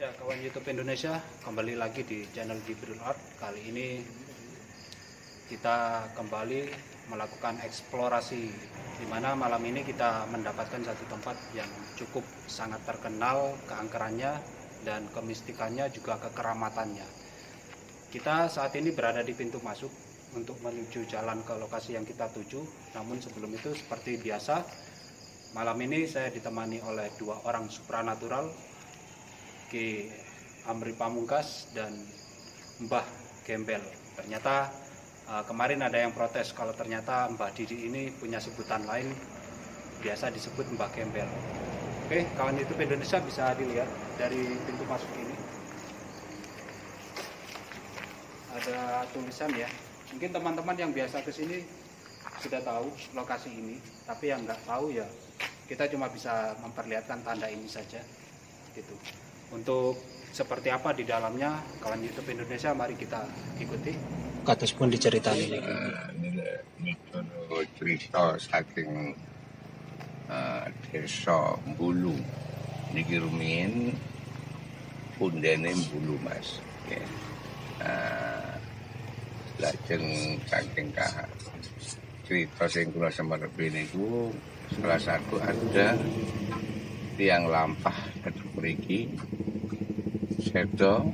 Ya, kawan YouTube Indonesia, kembali lagi di channel Jibril Art. Kali ini kita kembali melakukan eksplorasi, di mana malam ini kita mendapatkan satu tempat yang cukup sangat terkenal keangkerannya dan kemistikannya, juga kekeramatannya. Kita saat ini berada di pintu masuk untuk menuju jalan ke lokasi yang kita tuju. Namun sebelum itu, seperti biasa, malam ini saya ditemani oleh dua orang supranatural, Ki Amri Pamungkas dan Mbah Gembel. Ternyata kemarin ada yang protes kalau ternyata Mbah Didi ini punya sebutan lain, biasa disebut Mbah Gembel. Oke, kawan YouTube Indonesia bisa dilihat dari pintu masuk ini. Ada tulisan ya. Mungkin teman-teman yang biasa ke sini sudah tahu lokasi ini, tapi yang nggak tahu ya kita cuma bisa memperlihatkan tanda ini saja gitu. Untuk seperti apa di dalamnya, kawan YouTube Indonesia, mari kita ikuti. Katus pun diceritain ini. Ini cerita saking desa Bulu. Niki rumiyin pundene Bulu, Mas. Ya. Lajeng saking cerita sing kula semerepe niku salah satu ada tiang lampah dhateng mriki seda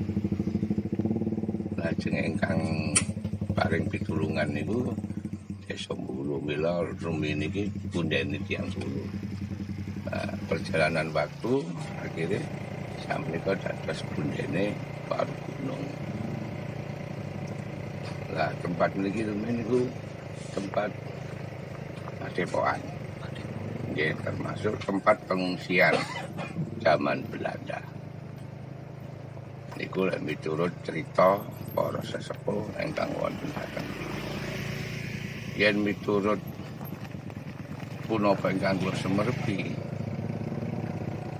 lajeng ingkang paring pitulungan niku desa Bulu mila rumiyin iki pundene tiyang Bulu. Perjalanan waktu akhirnya sampai ke dados pundene Pak Gunung. Lah tempat mriki rumiyin niku tempat padepokan. Nggih, termasuk tempat pengungsian zaman Belanda. Niku lek miturut cerita para sesepuh ingkang wonten dhateng mriki. Yen miturut punapa ingkang kula semerepi,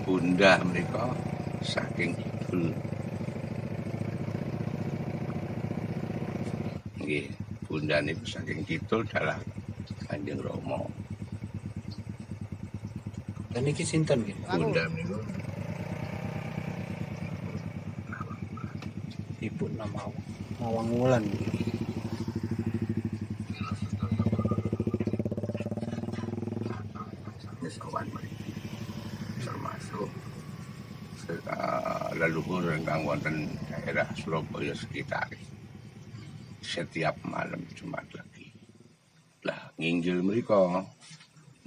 bunda mereka saking kidul. Nggih, bunda niku saking kidul dalah Kanjeng Rama. Dan ini sinten gitu. Bunda niku Ibu nama Mawang Wulan. kawan mriki termasuk leluhur ingkang wonten daerah Surabaya sekitar. Setiap malam Jumat lagi. Lah nginggil mriko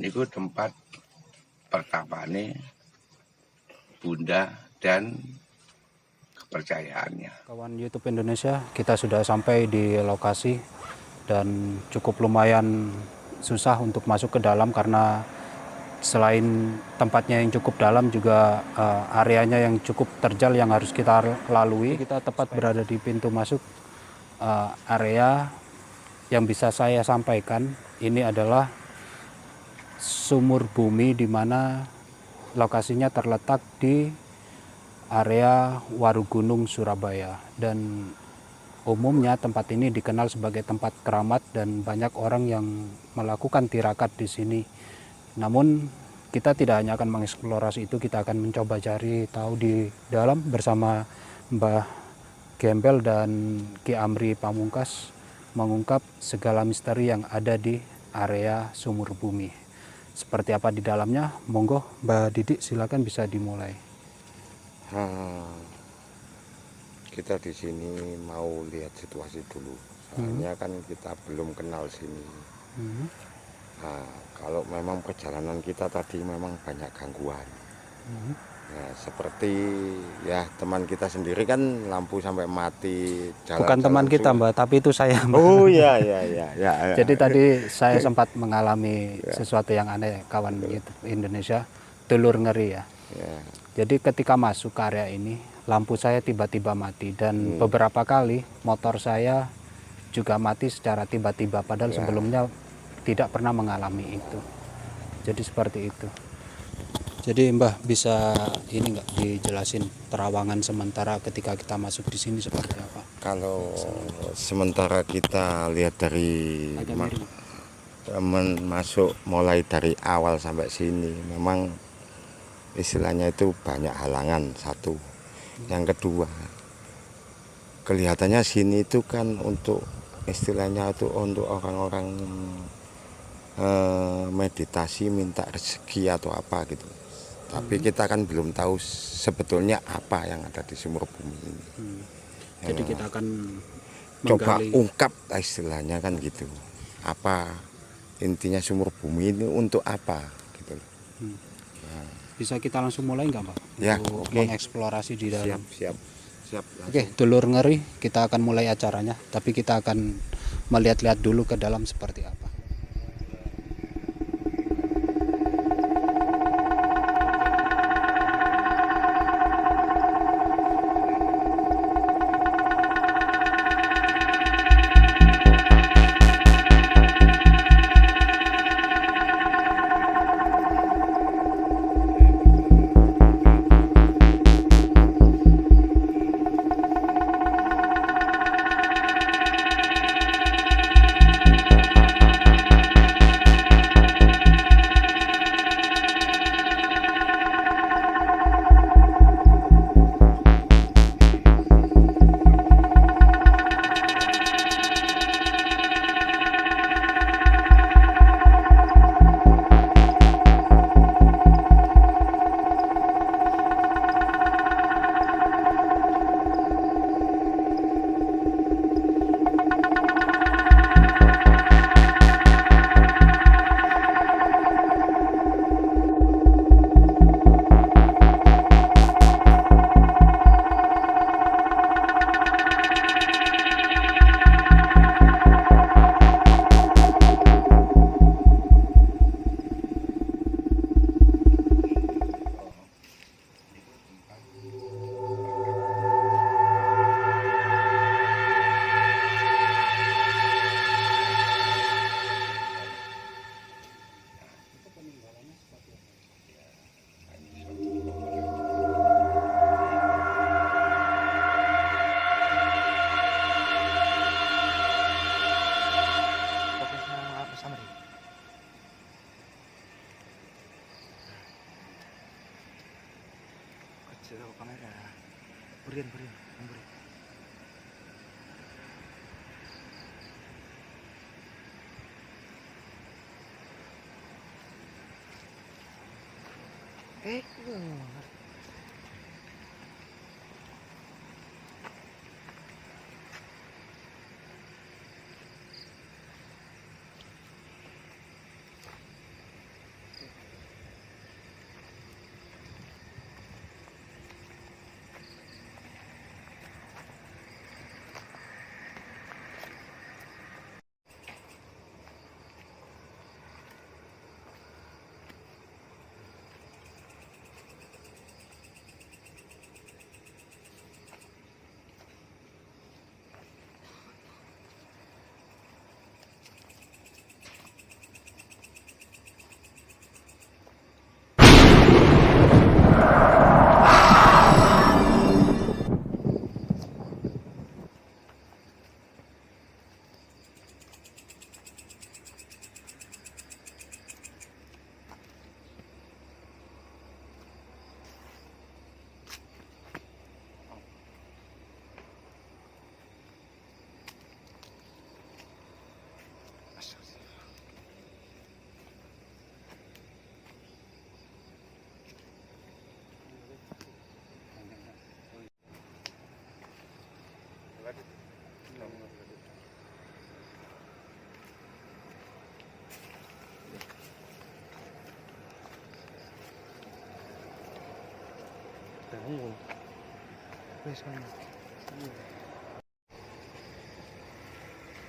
niku tempat pertapane Bunda dan kepercayaannya. Kawan YouTube Indonesia, kita sudah sampai di lokasi dan cukup lumayan susah untuk masuk ke dalam karena selain tempatnya yang cukup dalam, juga areanya yang cukup terjal yang harus kita lalui. Kita tepat berada di pintu masuk area yang bisa saya sampaikan. Ini adalah sumur bumi, di mana lokasinya terletak di area Warugunung, Surabaya. Dan umumnya tempat ini dikenal sebagai tempat keramat dan banyak orang yang melakukan tirakat di sini. Namun kita tidak hanya akan mengeksplorasi itu, kita akan mencoba cari tahu di dalam bersama Mbah Gembel dan Ki Amri Pamungkas, mengungkap segala misteri yang ada di area sumur bumi. Seperti apa di dalamnya? Monggo Mbak Didi, silakan bisa dimulai. Kita di sini mau lihat situasi dulu. Soalnya kan kita belum kenal sini. Kalau memang perjalanan kita tadi memang banyak gangguan. Ya, seperti ya teman kita sendiri kan lampu sampai mati. Bukan teman kita Mbak, tapi itu saya. Oh ya. Jadi tadi saya sempat mengalami sesuatu yang aneh, kawan YouTube Indonesia, telur ngeri ya. Jadi ketika masuk ke area ini, lampu saya tiba-tiba mati dan beberapa kali motor saya juga mati secara tiba-tiba, padahal sebelumnya tidak pernah mengalami itu. Jadi seperti itu. Jadi Mbah bisa ini nggak dijelasin terawangan sementara ketika kita masuk di sini seperti apa? Kalau sementara kita lihat dari masuk mulai dari awal sampai sini, memang istilahnya itu banyak halangan. Satu, Yang kedua, kelihatannya sini itu kan untuk istilahnya itu untuk orang-orang meditasi minta rezeki atau apa gitu. Tapi kita kan belum tahu sebetulnya apa yang ada di sumur bumi ini. Jadi kita akan Coba menggali. ungkap istilahnya kan gitu. Apa intinya sumur bumi ini untuk apa gitu. Bisa kita langsung mulai nggak Pak? Ya, Untuk oke. mengeksplorasi di dalam. Siap. Oke, dulur ngeri, kita akan mulai acaranya. Tapi kita akan melihat-lihat dulu ke dalam seperti apa.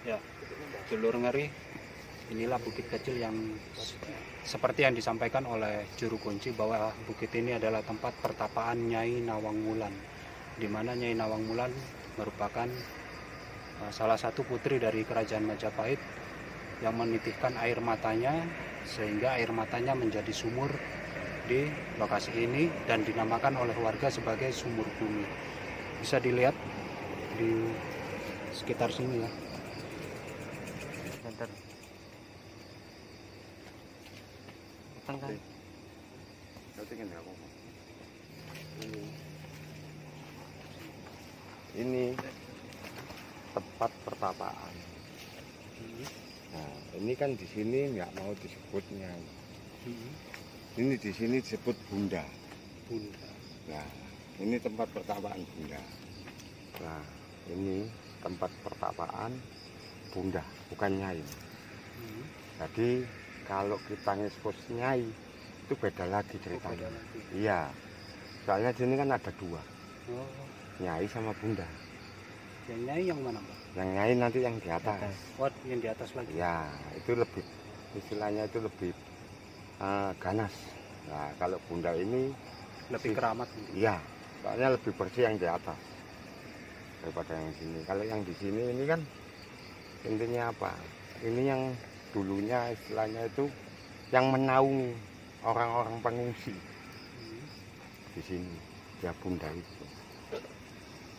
Ya, dulur ngeri, inilah bukit kecil yang seperti yang disampaikan oleh juru kunci bahwa bukit ini adalah tempat pertapaan Nyai Nawang Wulan, di mana Nyai Nawang Wulan merupakan salah satu putri dari kerajaan Majapahit yang menitihkan air matanya sehingga air matanya menjadi sumur di lokasi ini dan dinamakan oleh warga sebagai sumur bumi. Bisa dilihat di sekitar sini ya. Bentar. Utang kan? ini tempat pertapaan. Nah, ini kan di sini nggak mau disebut Nyai. Ini di sini disebut Bunda. Bunda. Nah, ini tempat pertapaan Bunda. Nah, ini tempat pertapaan Bunda, bukan Nyai. Jadi kalau kita ngekspos Nyai itu beda lagi ceritanya. Beda lagi. Iya, soalnya di sini kan ada dua, Oh, Nyai sama Bunda. yang Nyai yang mana, Pak? Yang Nyai nanti yang di atas. Oh, yang di atas lagi. Ya, itu lebih istilahnya itu lebih ganas. Nah, kalau Bunda ini Lebih keramat. iya, soalnya lebih bersih yang di atas daripada yang sini. Kalau yang di sini ini kan intinya apa? Ini yang dulunya istilahnya itu yang menaungi orang-orang pengungsi di sini. Ya Bunda itu.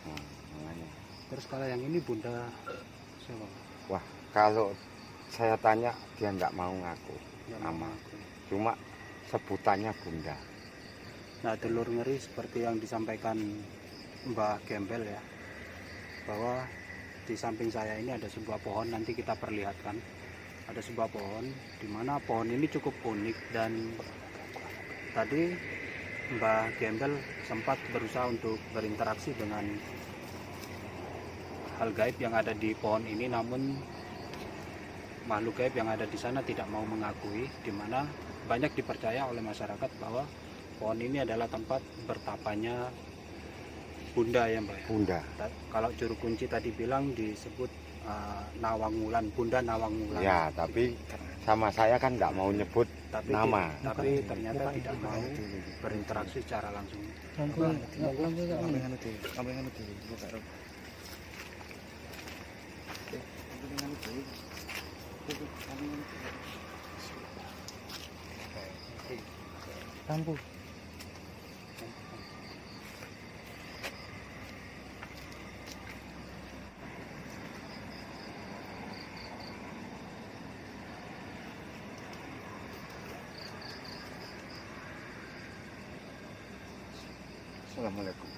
Nah, makanya. Terus kalau yang ini Bunda siapa? Wah, kalau saya tanya dia nggak mau ngaku Yang nama. aku. Cuma sebutannya Bunda. Nah, telur ngeri seperti yang disampaikan Mbah Gembel ya, bahwa di samping saya ini ada sebuah pohon, nanti kita perlihatkan. Ada sebuah pohon, di mana pohon ini cukup unik, dan tadi Mbah Gembel sempat berusaha untuk berinteraksi dengan hal gaib yang ada di pohon ini, namun makhluk gaib yang ada di sana tidak mau mengakui, di mana banyak dipercaya oleh masyarakat bahwa pohon ini adalah tempat bertapanya Bunda ya Mbak ya? Bunda. Kalau juru kunci tadi bilang disebut Nawang Wulan, Bunda Nawang Wulan. Ya, tapi sama saya kan nggak mau nyebut nama. Tapi ternyata tidak mau berinteraksi secara langsung. Lampu. Assalamualaikum.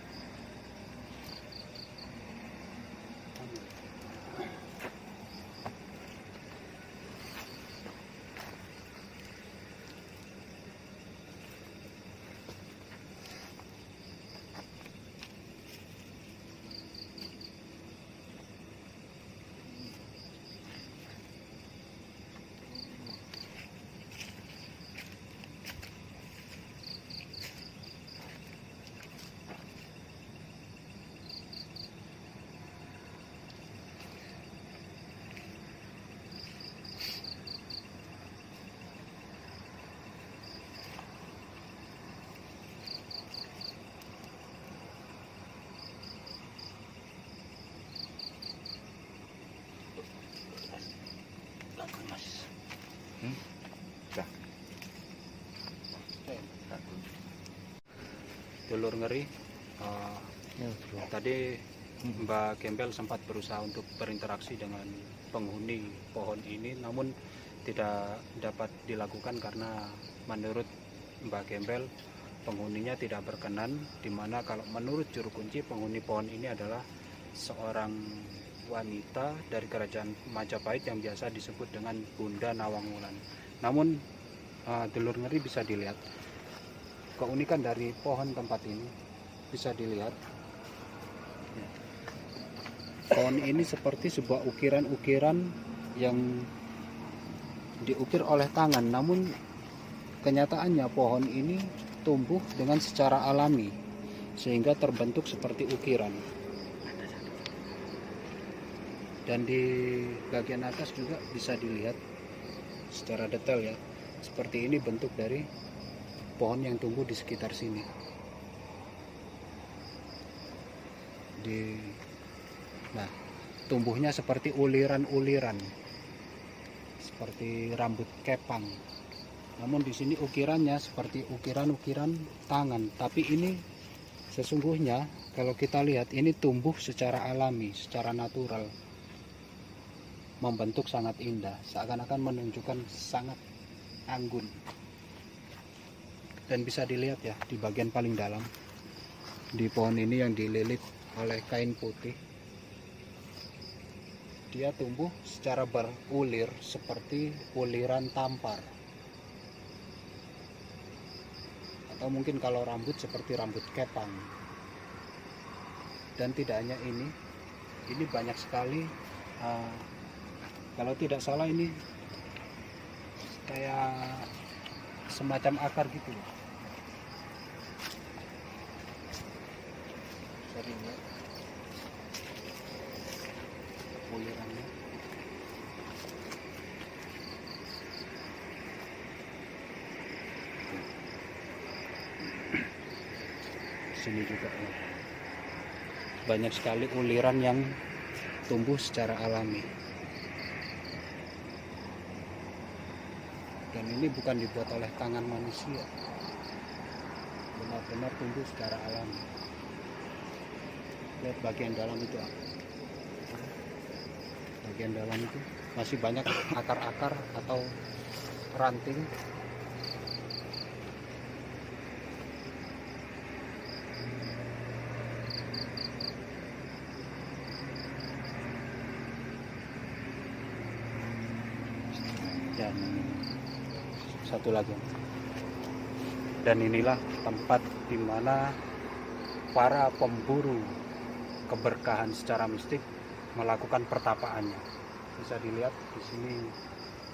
Telur ngeri. Tadi Mbak Gembel sempat berusaha untuk berinteraksi dengan penghuni pohon ini, namun tidak dapat dilakukan karena menurut Mbak Gembel penghuninya tidak berkenan, di mana kalau menurut juru kunci penghuni pohon ini adalah seorang wanita dari kerajaan Majapahit yang biasa disebut dengan Bunda Nawang Wulan. Namun telur ngeri bisa dilihat keunikan dari pohon tempat ini, bisa dilihat pohon ini seperti sebuah ukiran-ukiran yang diukir oleh tangan, namun kenyataannya pohon ini tumbuh dengan secara alami sehingga terbentuk seperti ukiran. Dan di bagian atas juga bisa dilihat secara detail ya, seperti ini bentuk dari pohon yang tumbuh di sekitar sini. Nah, tumbuhnya seperti uliran-uliran, seperti rambut kepang. Namun di sini ukirannya seperti ukiran-ukiran tangan. Tapi ini sesungguhnya kalau kita lihat ini tumbuh secara alami, secara natural, membentuk sangat indah, seakan-akan menunjukkan sangat anggun. Dan bisa dilihat ya di bagian paling dalam di pohon ini yang dililit oleh kain putih. Dia tumbuh secara berulir seperti uliran tampar. Atau mungkin kalau rambut seperti rambut kepang. Dan tidak hanya ini banyak sekali. Kalau tidak salah ini kayak semacam akar gitu ya. Bisa dilihat ulirannya. Sini juga ya. Banyak sekali uliran yang tumbuh secara alami. Dan ini bukan dibuat oleh tangan manusia, benar-benar tumbuh secara alami. Lihat bagian dalam itu apa? Bagian dalam itu masih banyak akar-akar atau ranting. Dan satu lagi, dan inilah tempat di mana para pemburu keberkahan secara mistik melakukan pertapaannya. Bisa dilihat di sini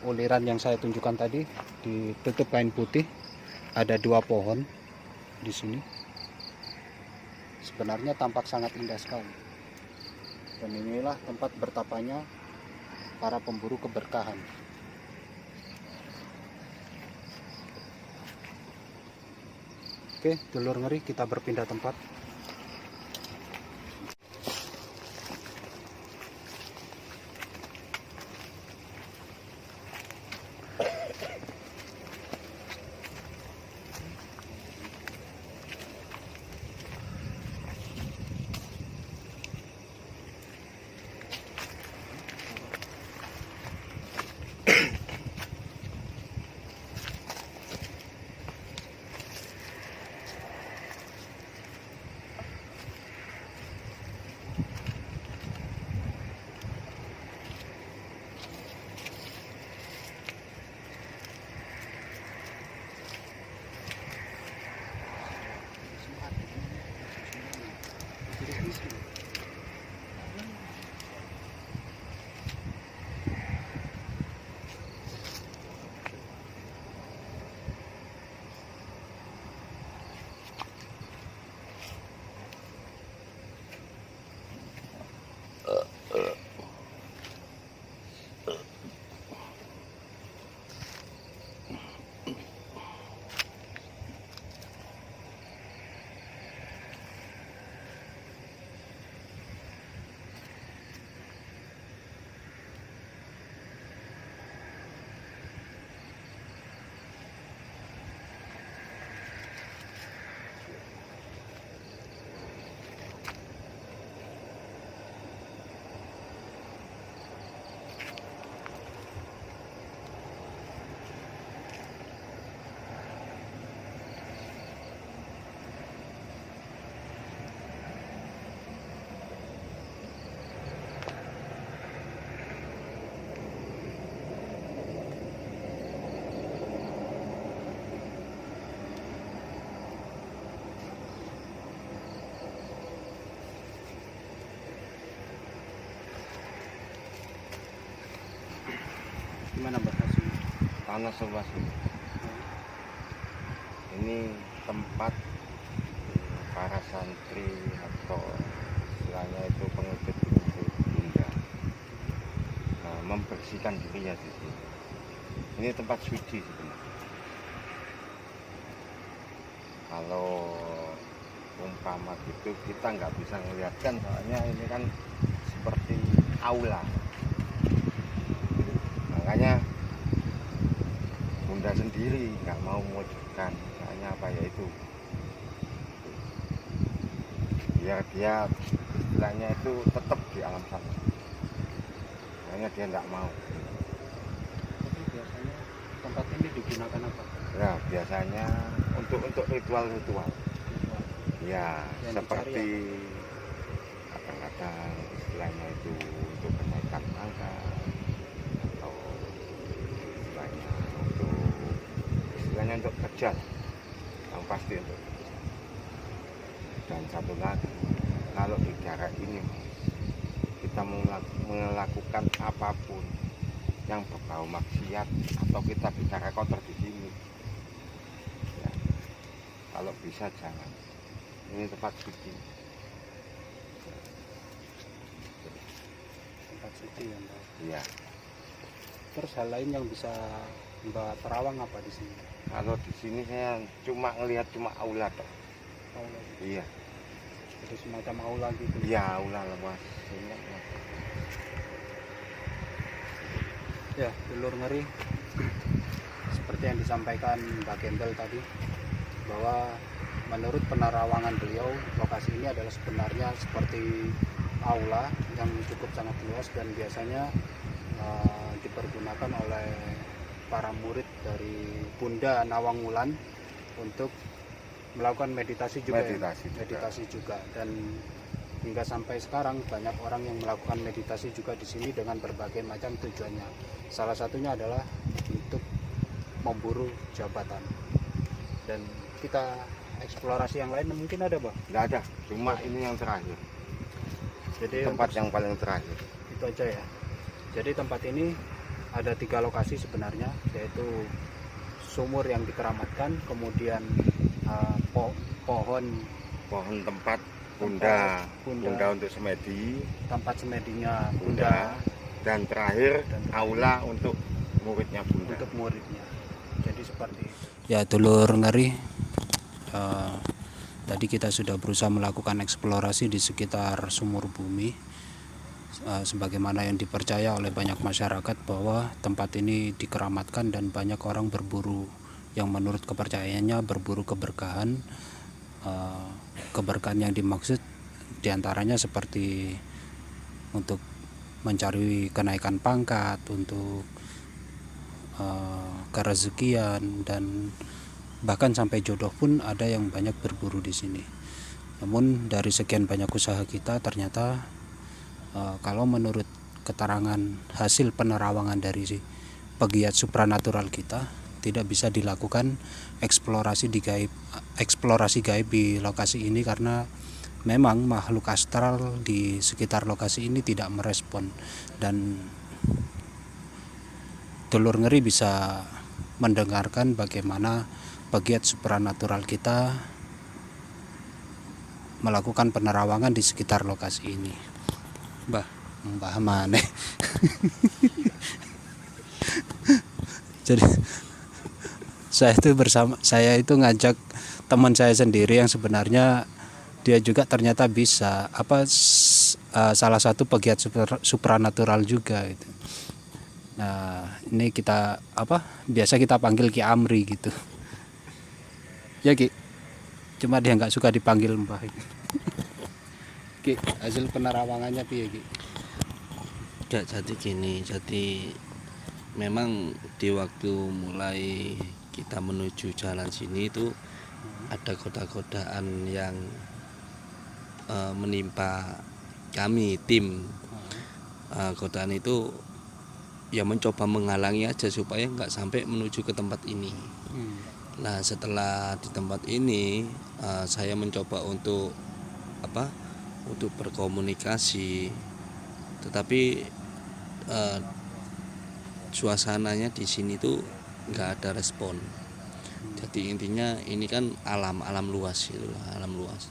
uliran yang saya tunjukkan tadi ditutup kain putih. Ada 2 pohon di sini. Sebenarnya tampak sangat indah sekali. Dan inilah tempat bertapanya para pemburu keberkahan. Oke, dulur ngeri, kita berpindah tempat. Gimana Mbak hasilnya? Tanah seluas ini. Ini tempat para santri atau istilahnya itu pengikut Bunda membersihkan dirinya di sini. Ini tempat suci sebenarnya. Kalau umpama gitu kita nggak bisa melihatkan, soalnya ini kan seperti aula. Makanya Bunda sendiri nggak mau mewujudkan, soalnya apa ya itu, biar dia istilahnya itu tetap di alam sana. Makanya dia nggak mau. Tapi biasanya tempat ini digunakan apa? Nah, biasanya untuk ritual-ritual. Ya, Yang seperti kadang-kadang istilahnya itu untuk kenaikan pangkat atau istilahnya untuk kerja lah. Yang pasti untuk kerja. Dan satu lagi, kalau di daerah ini kita melakukan apapun yang berbau maksiat atau kita bicara kotor di sini, ya, kalau bisa jangan. Ini tempat suci. Tempat suci ya Mbak. Iya. Terus hal lain yang bisa Mbak terawang apa di sini? Kalau di sini saya cuma ngelihat cuma aula toh. Aula. Iya. Itu semacam aula gitu. Iya, aula luas. Ini luas. Ya, Dulur Ngeri, seperti yang disampaikan Mbak Gembel tadi, bahwa menurut penerawangan beliau, lokasi ini adalah sebenarnya seperti aula yang cukup sangat luas dan biasanya dipergunakan oleh para murid dari Bunda Nawang Wulan untuk melakukan meditasi juga. Meditasi juga. Dan hingga sampai sekarang banyak orang yang melakukan meditasi juga di sini dengan berbagai macam tujuannya. Salah satunya adalah untuk memburu jabatan. Dan kita eksplorasi yang lain mungkin ada, Bang? Nggak ada, cuma ini yang terakhir. Jadi Tempat yang paling terakhir. itu aja ya. Jadi tempat ini ada 3 lokasi sebenarnya, yaitu sumur yang dikeramatkan, kemudian pohon Tempat Bunda untuk semedi, tempat semedinya Bunda, dan terakhir aula untuk muridnya Bunda. untuk muridnya. Jadi seperti itu. Ya, Dulur Ngeri, tadi kita sudah berusaha melakukan eksplorasi di sekitar sumur bumi, sebagaimana yang dipercaya oleh banyak masyarakat bahwa tempat ini dikeramatkan dan banyak orang berburu yang menurut kepercayaannya berburu keberkahan. Keberkahan yang dimaksud diantaranya seperti untuk mencari kenaikan pangkat, untuk kerezekian, dan bahkan sampai jodoh pun ada yang banyak berburu di sini. Namun dari sekian banyak usaha kita, ternyata kalau menurut keterangan hasil penerawangan dari pegiat supranatural kita, tidak bisa dilakukan eksplorasi gaib di lokasi ini karena memang makhluk astral di sekitar lokasi ini tidak merespon. Dan Dulur Ngeri bisa mendengarkan bagaimana pegiat supranatural kita melakukan penerawangan di sekitar lokasi ini. Mbah maneh. Jadi saya itu ngajak teman saya sendiri yang sebenarnya dia juga ternyata bisa salah satu pegiat supranatural juga gitu. Nah, ini kita biasa kita panggil Ki Amri gitu. Ya Ki, cuma dia nggak suka dipanggil Mbah. Ki, hasil penerawangannya piye Ki? Ya, jadi gini, jadi memang di waktu mulai kita menuju jalan sini itu ada goda-godaan yang menimpa kami tim. Godaan itu ya mencoba menghalangi aja supaya nggak sampai menuju ke tempat ini. Nah, setelah di tempat ini saya mencoba untuk untuk berkomunikasi, tetapi suasananya di sini tuh nggak ada respon. Jadi intinya ini kan alam luas gitu, alam luas.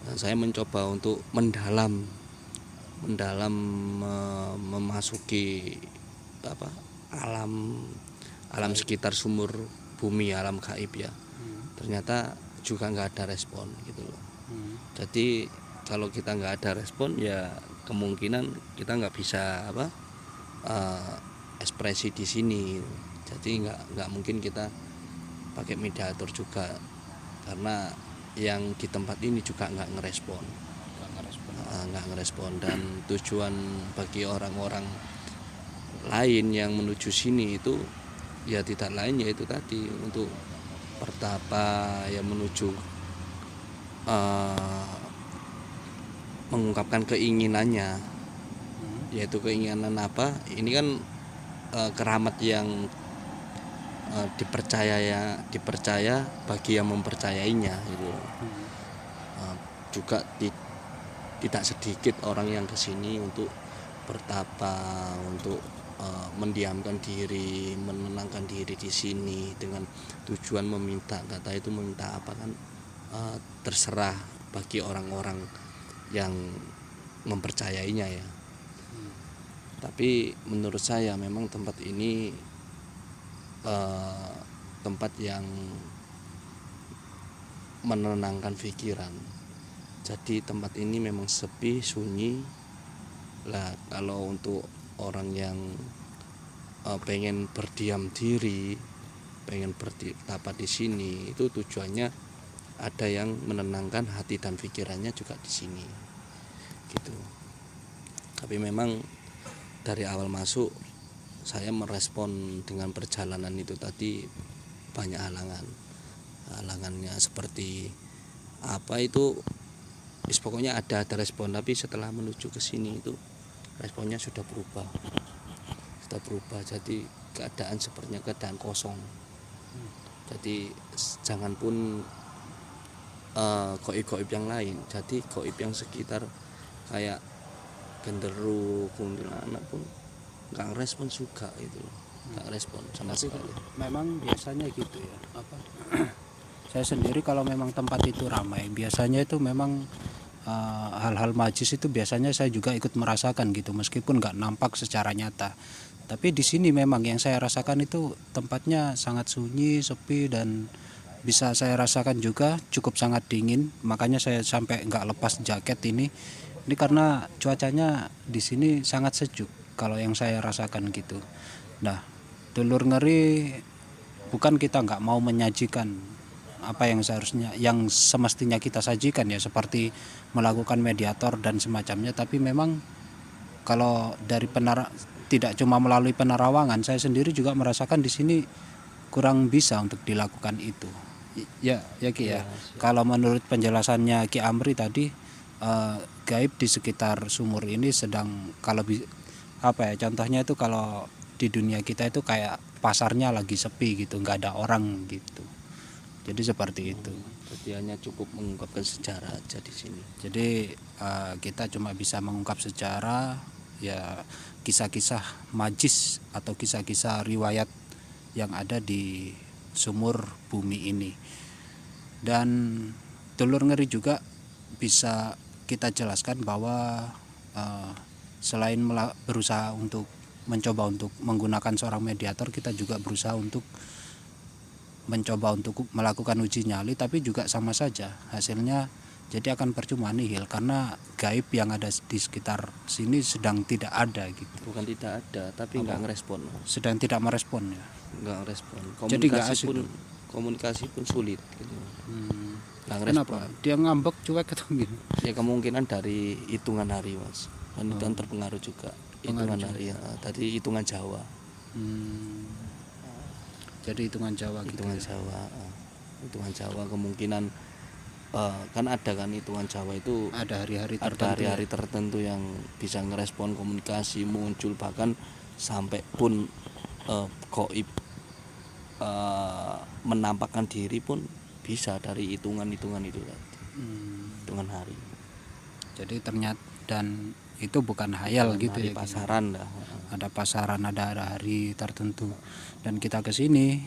Nah, saya mencoba untuk mendalam memasuki alam sekitar sumur bumi, alam gaib ya. Ternyata juga nggak ada respon gitu loh. Jadi kalau kita nggak ada respon ya kemungkinan kita nggak bisa ekspresi di sini. Jadi nggak mungkin kita pakai mediator juga, karena yang di tempat ini juga nggak ngerespon. Dan tujuan bagi orang-orang lain yang menuju sini itu ya tidak lain yaitu tadi untuk bertapa, ya menuju mengungkapkan keinginannya, yaitu keinginan apa? Ini kan keramat yang dipercaya bagi yang mempercayainya gitu. Juga tidak sedikit orang yang kesini untuk bertapa, untuk mendiamkan diri, menenangkan diri di sini dengan tujuan meminta, kata itu meminta apa kan, terserah bagi orang-orang yang mempercayainya ya. Tapi menurut saya memang tempat ini tempat yang menenangkan pikiran. Jadi tempat ini memang sepi, sunyi lah. Kalau untuk orang yang pengen berdiam diri, pengen bertapa di sini, itu tujuannya ada yang menenangkan hati dan pikirannya juga di sini gitu. Tapi memang dari awal masuk saya merespon dengan perjalanan itu tadi banyak halangannya seperti apa itu, pokoknya ada respon. Tapi setelah menuju ke sini itu responnya sudah berubah, jadi keadaan sepertinya keadaan kosong. Jadi jangan pun goib-goib yang lain, jadi goib yang sekitar kayak genderuwo, kuntilanak pun nggak respon juga itu, nggak respon sama sekali. Memang biasanya gitu ya, apa saya sendiri kalau memang tempat itu ramai, biasanya itu memang hal-hal magis itu biasanya saya juga ikut merasakan gitu, meskipun nggak nampak secara nyata. Tapi di sini memang yang saya rasakan itu tempatnya sangat sunyi, sepi, dan bisa saya rasakan juga cukup sangat dingin. Makanya saya sampai nggak lepas jaket ini karena cuacanya di sini sangat sejuk kalau yang saya rasakan gitu. Nah, Dulur Ngeri bukan kita nggak mau menyajikan apa yang seharusnya, yang semestinya kita sajikan ya, seperti melakukan mediator dan semacamnya. Tapi memang kalau dari tidak cuma melalui penerawangan, saya sendiri juga merasakan di sini kurang bisa untuk dilakukan itu. Ya Ki ya. Kalau menurut penjelasannya Ki Amri tadi, gaib di sekitar sumur ini sedang, kalau apa ya, contohnya itu kalau di dunia kita itu kayak pasarnya lagi sepi gitu, nggak ada orang gitu. Jadi seperti itu. Jadi hanya cukup mengungkapkan sejarah aja di sini. Jadi kita cuma bisa mengungkap sejarah, ya kisah-kisah magis atau kisah-kisah riwayat yang ada di sumur bumi ini. Dan Dulur Ngeri juga bisa kita jelaskan bahwa selain berusaha untuk mencoba untuk menggunakan seorang mediator, kita juga berusaha untuk mencoba untuk melakukan uji nyali, tapi juga sama saja hasilnya jadi akan percuma, nihil, karena gaib yang ada di sekitar sini sedang tidak ada gitu. Bukan tidak ada, tapi nggak ngerespon. Sedang tidak merespon ya. Nggak ngerespon. Jadi nggak asik. Komunikasi pun sulit gitu. Nggak ngerespon. Kenapa? Dia ngambek, cuek atau gini? Ya kemungkinan dari hitungan hari, Mas. Dan itu terpengaruh juga. Hitungan hari ya. Tadi hitungan Jawa. Jadi hitungan Jawa gitu. Hitungan Jawa kemungkinan kan ada kan hitungan Jawa itu ada hari-hari tertentu. Ada hari-hari tertentu yang bisa ngerespon komunikasi muncul, bahkan sampai pun gaib menampakkan diri pun bisa dari hitungan-hitungan itu tadi. Hitungan hari. Jadi ternyata, dan itu bukan hayal gitu ya. Pasaran dah. Ada pasaran, ada hari tertentu, dan kita ke sini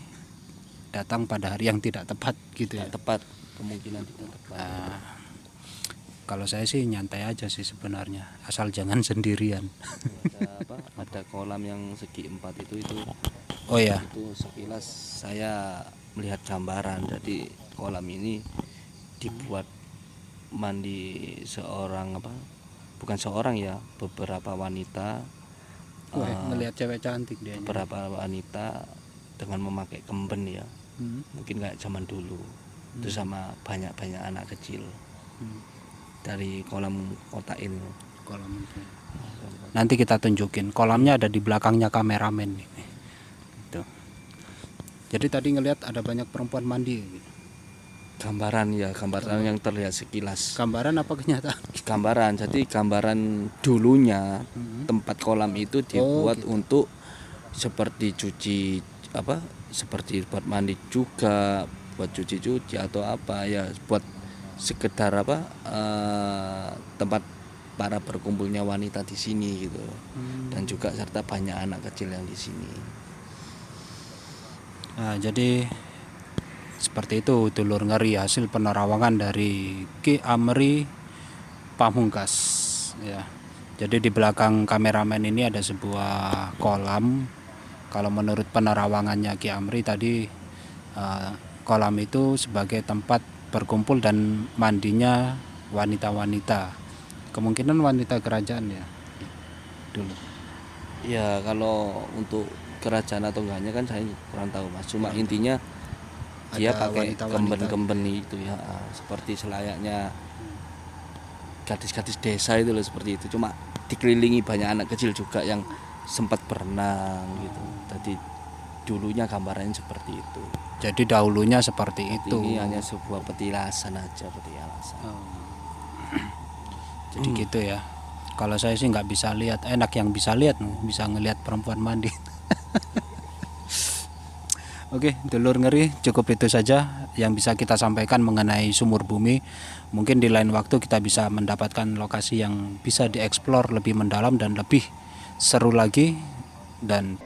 datang pada hari yang tidak tepat gitu ya. Tepat, kemungkinan tidak tepat. Kalau saya sih nyantai aja sih sebenarnya, asal jangan sendirian. Ada kolam yang segi 4 itu. Oh ya. Itu sekilas saya melihat gambaran. Jadi kolam ini dibuat mandi bukan seorang ya, beberapa wanita. Melihat cewek cantik dia. Beberapa wanita dengan memakai kemben ya. Mungkin kayak zaman dulu. Itu sama banyak anak kecil. Dari kolam kotak ini. Kolam itu. Nanti kita tunjukin. Kolamnya ada di belakangnya kameramen ini. Gitu. Jadi tadi ngelihat ada banyak perempuan mandi gitu. Gambaran ya, gambaran yang terlihat sekilas. Gambaran apa kenyataan? Gambaran, jadi gambaran dulunya tempat kolam itu dibuat gitu. untuk seperti cuci seperti buat mandi juga, buat cuci-cuci atau apa ya, buat sekedar tempat para berkumpulnya wanita di sini gitu. Dan juga serta banyak anak kecil yang di sini. Nah, jadi seperti itu Dulur Ngeri hasil penerawangan dari Ki Amri Pamungkas ya. Jadi di belakang kameramen ini ada sebuah kolam. Kalau menurut penerawangannya Ki Amri tadi, kolam itu sebagai tempat berkumpul dan mandinya wanita-wanita. Kemungkinan wanita kerajaan ya dulu. Ya kalau untuk kerajaan atau enggaknya kan saya kurang tahu Mas. Cuma intinya dia Ada pakai wanita-wanita. kemben-kemben itu ya, seperti selayaknya gadis-gadis desa itu loh, seperti itu. Cuma dikelilingi banyak anak kecil juga yang sempat berenang gitu. Jadi dulunya gambarannya seperti itu. Jadi dahulunya seperti itu. Ini hanya sebuah petilasan aja, petilasan. Jadi gitu ya. Kalau saya sih nggak bisa lihat, enak yang bisa lihat, bisa ngelihat perempuan mandi. Oke, Dulur Ngeri, cukup itu saja yang bisa kita sampaikan mengenai sumur bumi. Mungkin di lain waktu kita bisa mendapatkan lokasi yang bisa dieksplor lebih mendalam dan lebih seru lagi. Dan